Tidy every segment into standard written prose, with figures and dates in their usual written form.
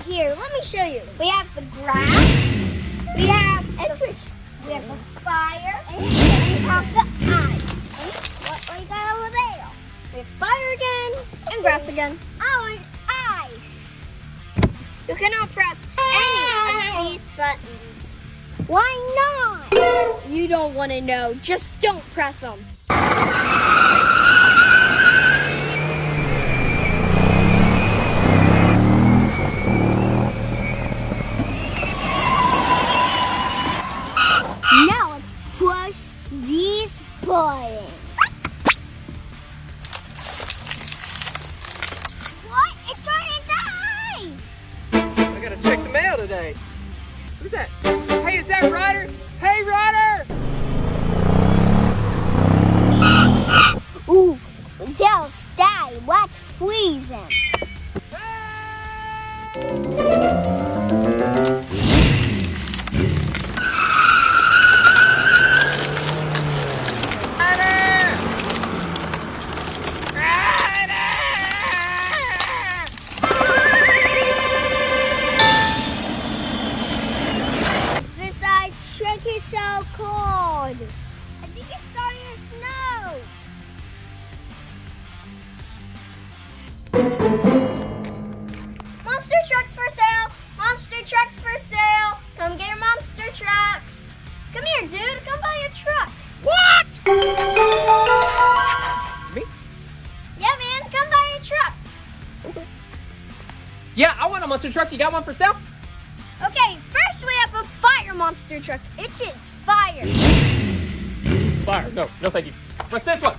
here, let me show you. We have the grass, we have the fire, and we have the ice. What we got over there? We have fire again, and grass again. Oh, and ice. You cannot press any of these buttons. Why not? You don't want to know. Just don't press them. Now let's push these buttons. What? It turned into ice! I gotta check the mail today. Who's that? Hey, is that Ryder? Hey, Ryder! Ooh, they'll stay. Watch freezing. This ice trick is so cold. I think it's starting to snow. Monster trucks for sale! Monster trucks for sale! Come get your monster trucks! Come here, dude. Come buy a truck. What? Me? Yeah, man. Come buy a truck. Okay. Yeah, I want a monster truck. You got one for sale? Okay, first we have a fire monster truck. It shoots fire. Fire. No, thank you. What's this one?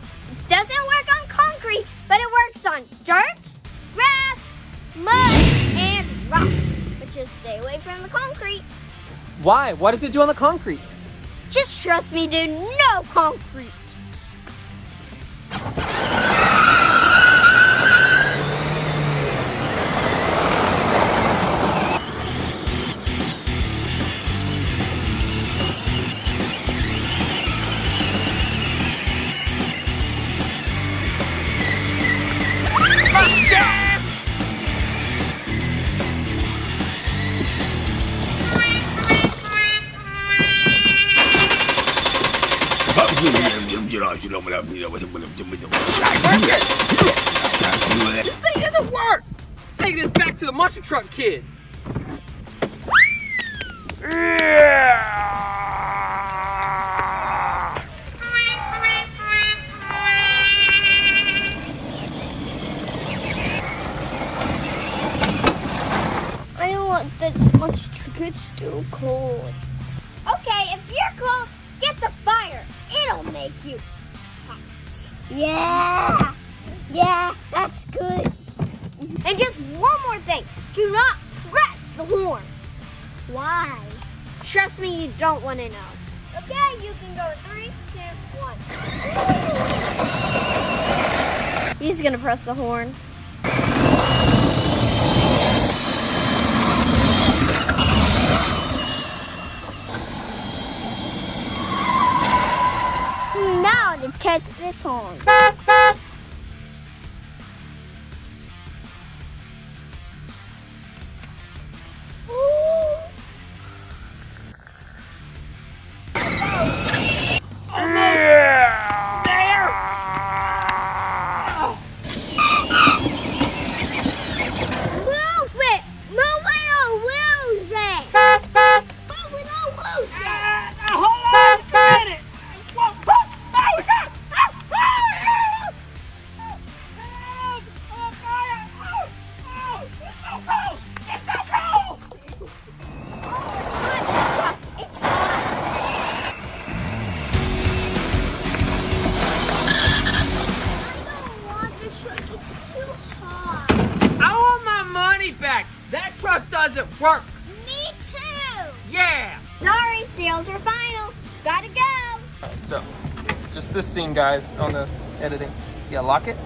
Doesn't work on concrete, but it works on dirt, grass, mud, and rocks. But just stay away from the concrete. Why? What does it do on the concrete? Just trust me, dude. No concrete. This thing doesn't work! Take this back to the monster truck kids. I don't want this monster truck. It's too cold. Okay, if you're cold, get the fire. It'll make you hot. Yeah, that's good. And just one more thing. Do not press the horn. Why? Trust me, you don't want to know. Okay, you can go 3, 2, 1. He's gonna press the horn. Now to test this horn. That truck doesn't work. Me too. Yeah. Sorry, sales are final. Gotta go. Alright, so just this scene, guys, on the editing. Yeah, lock it.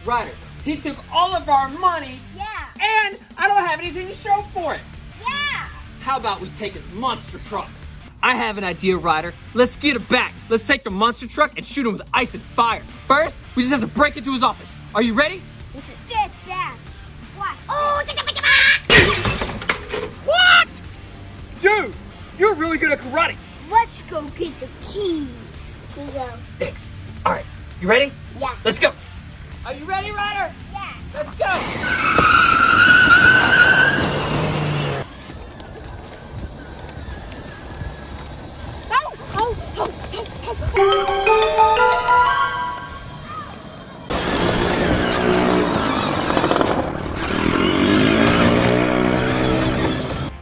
Ryder, he took all of our money. Yeah. And I don't have anything to show for it. Yeah. How about we take his monster trucks? I have an idea, Ryder. Let's get it back. Let's take the monster truck and shoot him with ice and fire. First, we just have to break into his office. Are you ready? Step back. watch. Oh, What? Dude, you're really good at karate. let's go get the keys. Here you go. Thanks. All right, you ready? Yeah. Let's go. Are you ready, Ryder? Yeah. Let's go.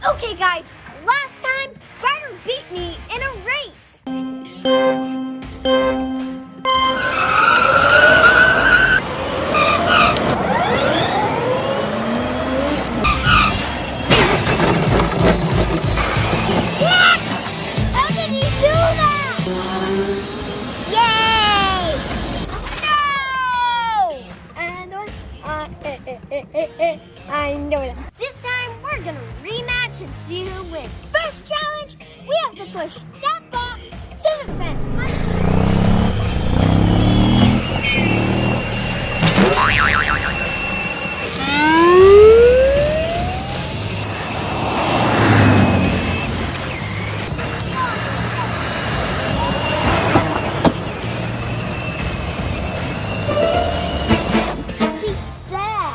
Okay, guys. Last time, Ryder beat me in a race. What? How did he do that? Yay! No! I know it. This time we're gonna rematch and see who wins. First challenge, we have to push that box to the fence. Beat that.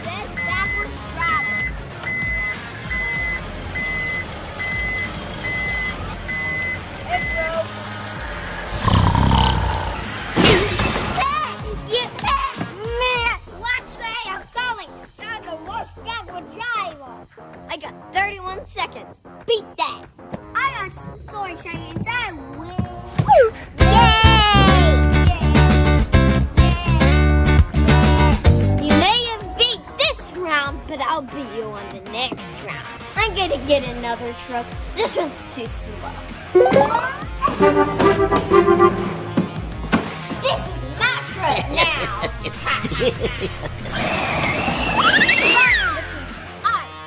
This backwards driver. It broke. Man, watch me, I'm going. I'm the worst backward driver. I got 31 seconds. Beat that. I got 4 seconds. I win. Yay! You may have beat this round, but I'll beat you on the next round. I'm gonna get another truck. This one's too slow. This is my truck now. Fire defeats ice.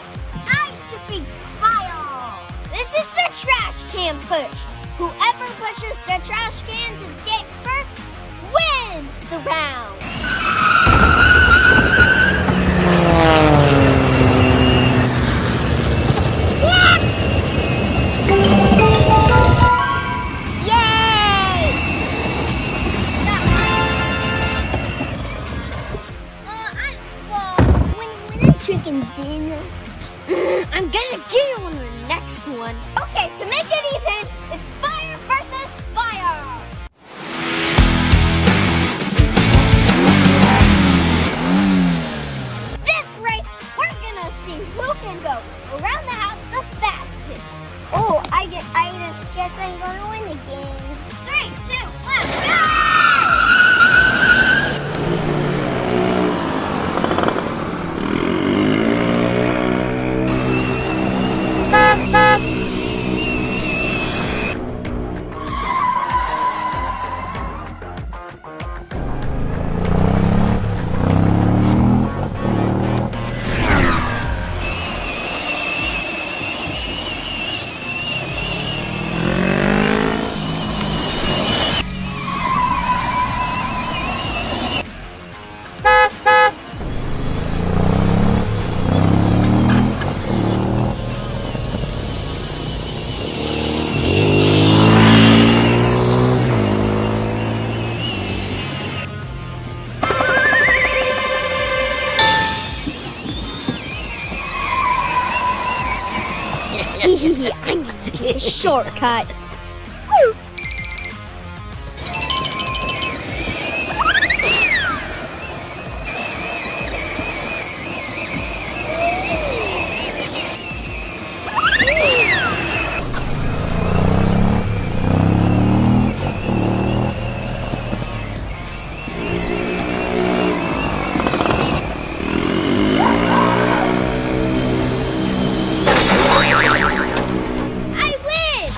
Ice defeats fire. This is the trash can push. Whoever pushes the trash can to get first wins the round. What? Yay! When chicken dinner, I'm gonna get you on the next one. Okay, to make it even, it's fire versus fire. This race, we're gonna see who can go around the house the fastest. Oh, I just guess I'm gonna win again. 3, 2, 1, I'm gonna take a shortcut. I win!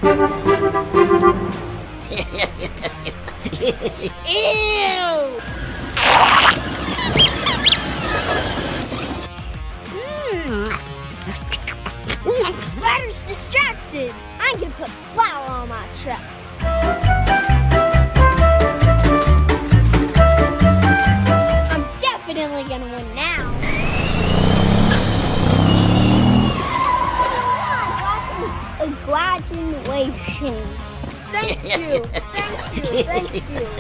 Ew! Ryder's distracted. I'm gonna put flour on my truck. I'm definitely gonna win now. Congratulations. Thank you.